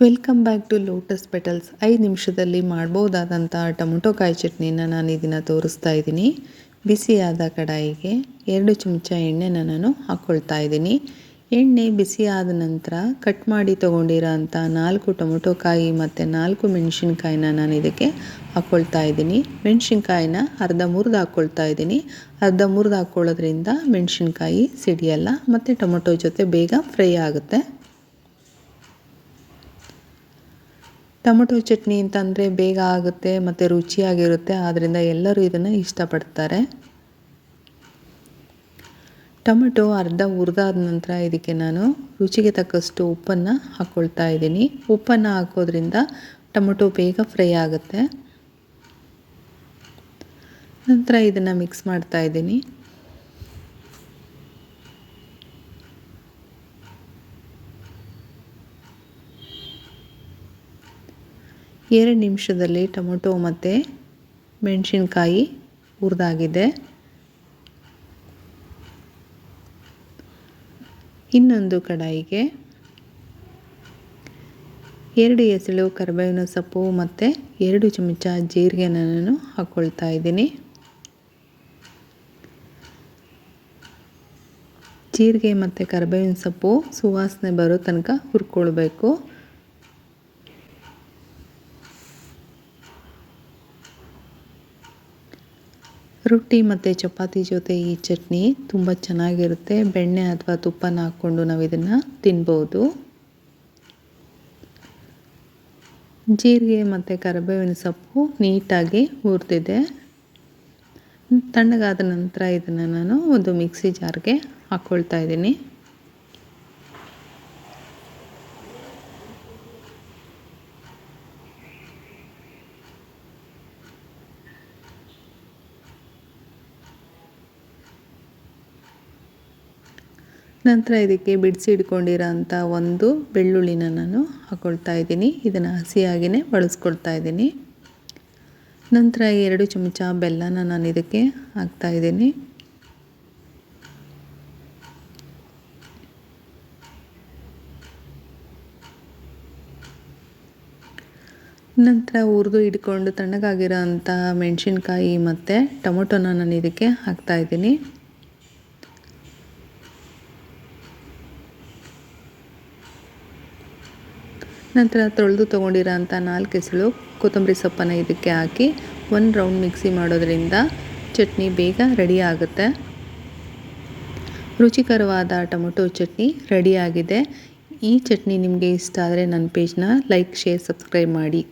Welcome back to Lotus Petals. 5 ನಿಮಿಷದಲ್ಲಿ ಮಾಡ್ಬೋದಾದಂಥ tomato ಕಾಯಿ ಚಟ್ನಿನ ನಾನು ಇದನ್ನು ತೋರಿಸ್ತಾ ಇದ್ದೀನಿ. ಬಿಸಿಯಾದ ಕಡಾಯಿಗೆ 2 ಚಮಚ ಎಣ್ಣೆನ ನಾನು ಹಾಕ್ಕೊಳ್ತಾ ಇದ್ದೀನಿ. ಎಣ್ಣೆ ಬಿಸಿಯಾದ ನಂತರ ಕಟ್ ಮಾಡಿ ತೊಗೊಂಡಿರೋ ಅಂಥ 4 ಟೊಮೊಟೊ ಕಾಯಿ ಮತ್ತು 4 ಮೆಣಸಿನ್ಕಾಯಿನ ನಾನು ಇದಕ್ಕೆ ಹಾಕ್ಕೊಳ್ತಾ ಇದ್ದೀನಿ. ಮೆಣಸಿನ್ಕಾಯಿನ ಅರ್ಧ ಮುರಿದು ಹಾಕ್ಕೊಳ್ತಾ ಇದ್ದೀನಿ. ಅರ್ಧ ಮುರಿದು ಹಾಕ್ಕೊಳ್ಳೋದ್ರಿಂದ ಮೆಣಸಿನ್ಕಾಯಿ ಸಿಡಿಯಲ್ಲ ಮತ್ತು ಟೊಮೊಟೊ ಜೊತೆ ಬೇಗ ಫ್ರೈ ಆಗುತ್ತೆ. ಟೊಮೊಟೊ ಚಟ್ನಿ ಅಂತಂದರೆ ಬೇಗ ಆಗುತ್ತೆ ಮತ್ತು ರುಚಿಯಾಗಿರುತ್ತೆ. ಆದ್ದರಿಂದ ಎಲ್ಲರೂ ಇದನ್ನು ಇಷ್ಟಪಡ್ತಾರೆ. ಟೊಮೆಟೊ ಅರ್ಧ ಹುರಿದಾದ ನಂತರ ಇದಕ್ಕೆ ನಾನು ರುಚಿಗೆ ತಕ್ಕಷ್ಟು ಉಪ್ಪನ್ನು ಹಾಕ್ಕೊಳ್ತಾ ಇದ್ದೀನಿ. ಉಪ್ಪನ್ನು ಹಾಕೋದ್ರಿಂದ ಟೊಮೊಟೊ ಬೇಗ ಫ್ರೈ ಆಗುತ್ತೆ. ನಂತರ ಇದನ್ನು ಮಿಕ್ಸ್ ಮಾಡ್ತಾ ಇದ್ದೀನಿ. ಎರಡು ನಿಮಿಷದಲ್ಲಿ ಟೊಮೊಟೊ ಮತ್ತು ಮೆಣಸಿನ್ಕಾಯಿ ಹುರಿದಾಗಿದೆ. ಇನ್ನೊಂದು ಕಡಾಯಿಗೆ 2 ಎಸಳು ಕರಿಬೇವಿನ ಸೊಪ್ಪು ಮತ್ತು 2 ಚಮಚ ಜೀರಿಗೆನ ನಾನು ಹಾಕ್ಕೊಳ್ತಾ ಇದ್ದೀನಿ. ಜೀರಿಗೆ ಮತ್ತು ಕರಿಬೇವಿನ ಸೊಪ್ಪು ಸುವಾಸನೆ ಬರೋ ತನಕ ಹುರ್ಕೊಳ್ಬೇಕು. ರೊಟ್ಟಿ ಮತ್ತು ಚಪಾತಿ ಜೊತೆ ಈ ಚಟ್ನಿ ತುಂಬ ಚೆನ್ನಾಗಿರುತ್ತೆ. ಬೆಣ್ಣೆ ಅಥವಾ ತುಪ್ಪನ ಹಾಕ್ಕೊಂಡು ನಾವು ಇದನ್ನು ತಿನ್ಬೋದು. ಜೀರಿಗೆ ಮತ್ತು ಕರಿಬೇವಿನ ಸೊಪ್ಪು ನೀಟಾಗಿ ಹುರಿದಿದೆ. ತಣ್ಣಗಾದ ನಂತರ ಇದನ್ನು ನಾನು ಒಂದು ಮಿಕ್ಸಿ ಜಾರ್ಗೆ ಹಾಕ್ಕೊಳ್ತಾ ಇದ್ದೀನಿ. ನಂತರ ಇದಕ್ಕೆ ಬಿಡಿಸಿ ಇಟ್ಕೊಂಡಿರೋ ಅಂಥ ಒಂದು ಬೆಳ್ಳುಳ್ಳಿನ ನಾನು ಹಾಕ್ಕೊಳ್ತಾ ಇದ್ದೀನಿ. ಇದನ್ನು ಹಸಿಯಾಗಿಯೇ ಬಳಸ್ಕೊಳ್ತಾ ಇದ್ದೀನಿ. ನಂತರ 2 ಚಮಚ ಬೆಲ್ಲನ ನಾನು ಇದಕ್ಕೆ ಹಾಕ್ತಾ ಇದ್ದೀನಿ. ನಂತರ ಹುರಿದು ಇಟ್ಕೊಂಡು ತಣ್ಣಗಾಗಿರೋ ಅಂಥ ಮೆಣಸಿನ್ಕಾಯಿ ಮತ್ತು ಟೊಮೊಟೊನ ನಾನು ಇದಕ್ಕೆ ಹಾಕ್ತಾ ಇದ್ದೀನಿ. ನಂತರ ತೊಳೆದು ತೊಗೊಂಡಿರೋ ಅಂಥ 4 ಎಸಳು ಕೊತ್ತಂಬರಿ ಸೊಪ್ಪನ್ನು ಇದಕ್ಕೆ ಹಾಕಿ 1 ರೌಂಡ್ ಮಿಕ್ಸಿ ಮಾಡೋದ್ರಿಂದ ಚಟ್ನಿ ಬೇಗ ರೆಡಿ ಆಗುತ್ತೆ. ರುಚಿಕರವಾದ ಟೊಮೊಟೊ ಚಟ್ನಿ ರೆಡಿಯಾಗಿದೆ. ಈ ಚಟ್ನಿ ನಿಮಗೆ ಇಷ್ಟ ಆದರೆ ನನ್ನ ಪೇಜ್ನ ಲೈಕ್, ಶೇರ್, ಸಬ್ಸ್ಕ್ರೈಬ್ ಮಾಡಿ.